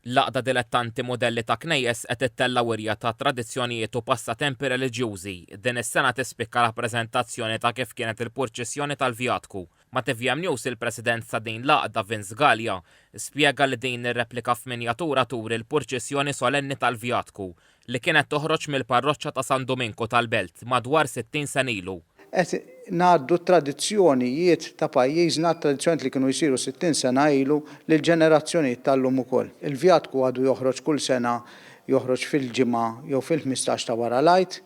Laqda dilettanti modelli ta' knejjes qed ittella wirja ta' tradizzjonijiet u passatempi reliġjużi. Din is-sena tispikka rappreżentazzjoni ta' kif kienet il-purċissjoni tal-vjatku. Ma' TVM News il-President ta' din laqda Vince Gallia spjega li din ir-replika f'minjatura turi l-purċissjoni solenni tal-vjatku li kienet toħroġ mill-parroċċa ta' San Domenico tal-Belt madwar 60 sen ilu. Qed ngħaddu tradizzjonijiet ta' pajjiżna, tradizzjonijiet li kienu jsiru 60 sena ilu lil ġenerazzjonijiet tal-lum ukoll. Il-vjatku għadu joħroġ kull sena joħroġ fil-ġimgħa jew fil-15 ta' wara l-Għid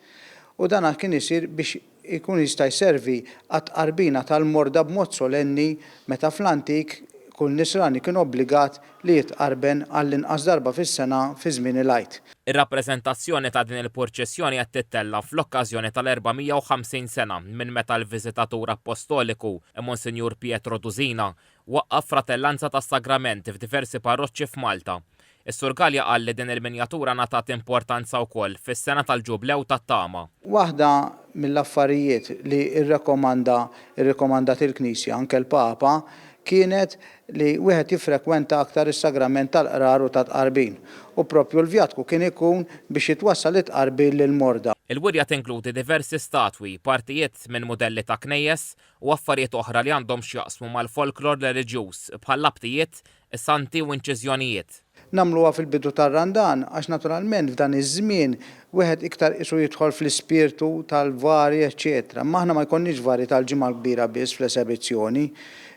u dan kien isir biex ikun jista' jservi għat-tqarbina tal-morda b'mod solenni meta fl-antik kull nisrani kien obbligat li jitqarben għall-inqas darba fis-sena fi żmien il-Għid. Ir-rappreżentazzjoni ta' din il-purċissjoni qed tittella fl-okkażjoni tal-450 sena minn meta l-Viżitatur Apostoliku Monsinjur Pietro Duzina waqqaf fratellanza tas-sagramenti f'diversi parroċċi f'Malta. Is-Sur Gallia qal li din il-minjatura ngħatat importanza wkoll fis-sena tal-Ġublew tat-Tama. Waħda mill-affarijiet li rrekomandat il-Knisja anke l-Papa kienet li wieħed jiffrekwenta aktar is-sagrament tal-qrar u tat-tqarbin. U proprju l-vjatku kien ikun biex jitwassal it-tqarbin lil-morda. Il-wirja tinkludi diversi statwi, partijiet minn modelli ta' knejjes u affarijiet oħra li għandhom x'jaqsmu mal-folklor reliġjuż bħal labtijiet, santi u inċiżjonijiet. Namluha fil-bidu tar-Randan għax naturalment f'dan iż-żmien wieħed iktar isu jidħol fl-ispirtu tal-varji, eċetera. Maħna ma jkollniex varji tal-ġimgħa kbira biss fl-esebizzjoni,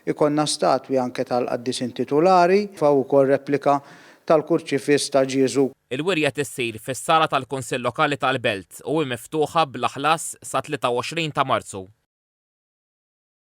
ikonna statwi anke tal-qaddis intitolari fa' wkoll replika tal-kurċifiss ta' Ġiesu. Il-wirja tissir fis-sala tal-Kunsill Lokali tal-Belt u miftuħa bl-aħlas sa 23 ta' Marzu.